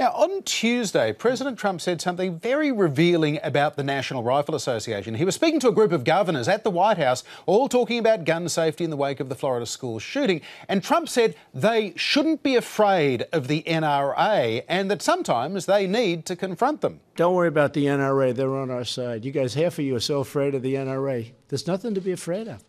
Now, on Tuesday, President Trump said something very revealing about the National Rifle Association. He was speaking to a group of governors at the White House, all talking about gun safety in the wake of the Florida school shooting. And Trump said they shouldn't be afraid of the NRA and that sometimes they need to confront them. Don't worry about the NRA. They're on our side. You guys, half of you are so afraid of the NRA. There's nothing to be afraid of.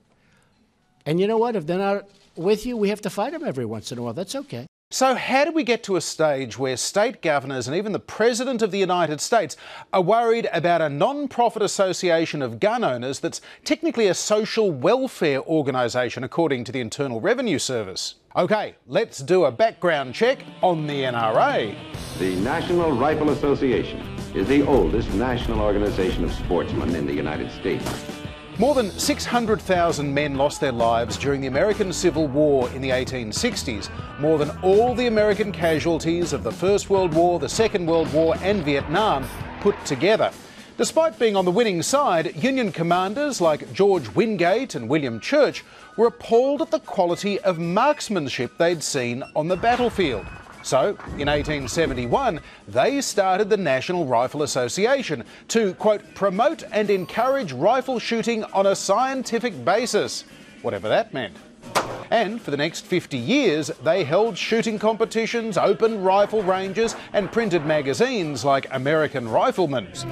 And you know what? If they're not with you, we have to fight them every once in a while. That's okay. So how do we get to a stage where state governors and even the President of the United States are worried about a non-profit association of gun owners that's technically a social welfare organisation according to the Internal Revenue Service? OK, let's do a background check on the NRA. The National Rifle Association is the oldest national organisation of sportsmen in the United States. More than 600,000 men lost their lives during the American Civil War in the 1860s, more than all the American casualties of the First World War, the Second World War and Vietnam put together. Despite being on the winning side, Union commanders like George Wingate and William Church were appalled at the quality of marksmanship they'd seen on the battlefield. So, in 1871, they started the National Rifle Association to, quote, promote and encourage rifle shooting on a scientific basis, whatever that meant. And for the next 50 years, they held shooting competitions, opened rifle ranges and printed magazines like American Rifleman's.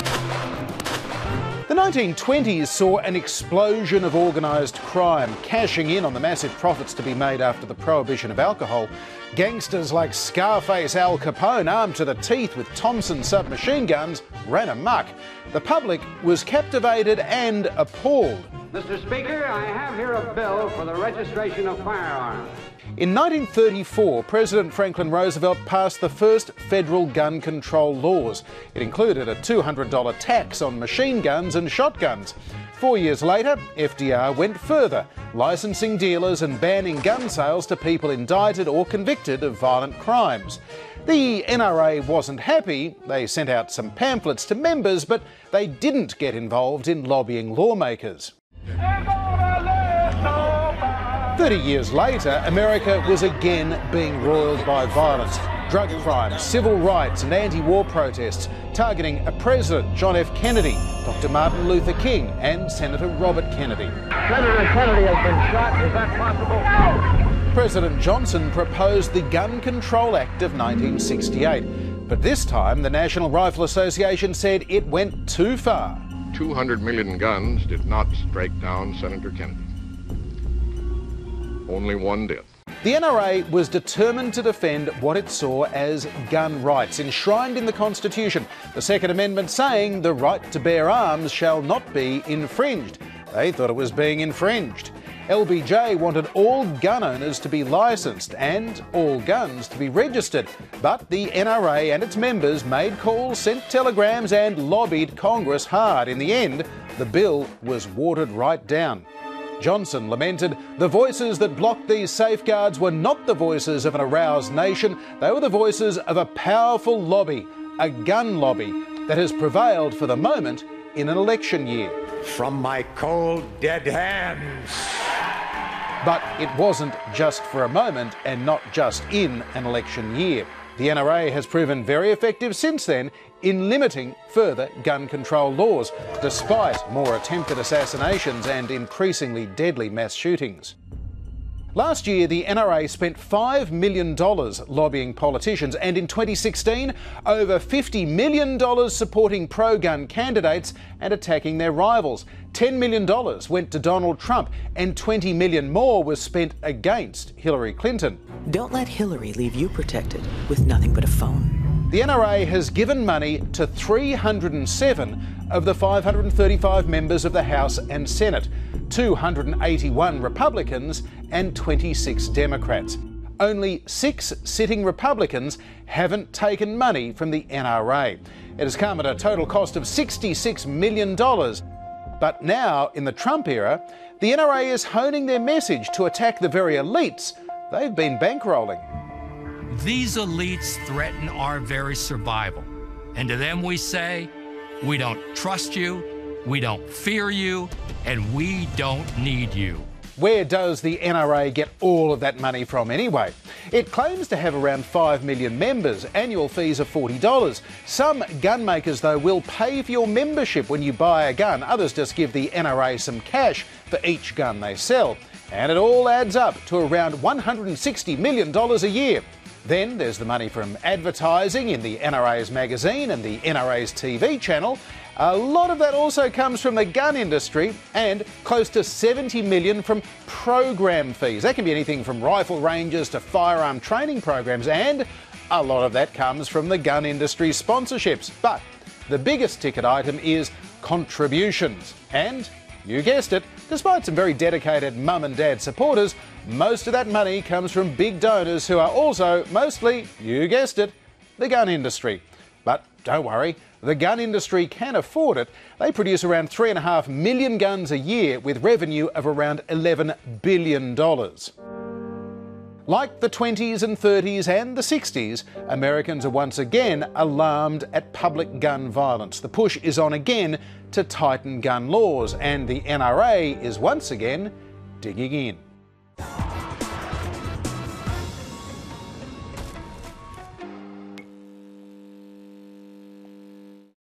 The 1920s saw an explosion of organised crime, cashing in on the massive profits to be made after the prohibition of alcohol. Gangsters like Scarface Al Capone, armed to the teeth with Thompson submachine guns, ran amok. The public was captivated and appalled. Mr. Speaker, I have here a bill for the registration of firearms. In 1934, President Franklin Roosevelt passed the first federal gun control laws. It included a $200 tax on machine guns and shotguns. 4 years later, FDR went further, licensing dealers and banning gun sales to people indicted or convicted of violent crimes. The NRA wasn't happy. They sent out some pamphlets to members, but they didn't get involved in lobbying lawmakers. 30 years later, America was again being roiled by violence, drug crime, civil rights and anti-war protests, targeting a president, John F. Kennedy, Dr. Martin Luther King and Senator Robert Kennedy. Senator Kennedy has been shot. Is that possible? No! President Johnson proposed the Gun Control Act of 1968. But this time, the National Rifle Association said it went too far. 200 million guns did not strike down Senator Kennedy. Only one did. The NRA was determined to defend what it saw as gun rights enshrined in the Constitution, the Second Amendment saying the right to bear arms shall not be infringed. They thought it was being infringed. LBJ wanted all gun owners to be licensed and all guns to be registered, but the NRA and its members made calls, sent telegrams and lobbied Congress hard. In the end, the bill was watered right down. Johnson lamented the voices that blocked these safeguards were not the voices of an aroused nation, they were the voices of a powerful lobby, a gun lobby, that has prevailed for the moment in an election year. From my cold, dead hands. But it wasn't just for a moment and not just in an election year. The NRA has proven very effective since then in limiting further gun control laws, despite more attempted assassinations and increasingly deadly mass shootings. Last year, the NRA spent $5 million lobbying politicians and in 2016, over $50 million supporting pro-gun candidates and attacking their rivals. $10 million went to Donald Trump and $20 million more was spent against Hillary Clinton. Don't let Hillary leave you protected with nothing but a phone. The NRA has given money to 307 of the 535 members of the House and Senate, 281 Republicans and 26 Democrats. Only 6 sitting Republicans haven't taken money from the NRA. It has come at a total cost of $66 million. But now, in the Trump era, the NRA is honing their message to attack the very elites they've been bankrolling. These elites threaten our very survival. And to them we say, we don't trust you, we don't fear you, and we don't need you. Where does the NRA get all of that money from anyway? It claims to have around 5 million members. Annual fees are $40. Some gun makers, though, will pay for your membership when you buy a gun. Others just give the NRA some cash for each gun they sell. And it all adds up to around $160 million a year. Then there's the money from advertising in the NRA's magazine and the NRA's TV channel. A lot of that also comes from the gun industry, and close to $70 million from program fees. That can be anything from rifle ranges to firearm training programs, and a lot of that comes from the gun industry sponsorships. But the biggest ticket item is contributions. And you guessed it, despite some very dedicated mum and dad supporters, most of that money comes from big donors who are also mostly, you guessed it, the gun industry. But don't worry, the gun industry can afford it. They produce around 3.5 million guns a year with revenue of around $11 billion. Like the 20s and 30s and the 60s, Americans are once again alarmed at public gun violence. The push is on again to tighten gun laws, and the NRA is once again digging in.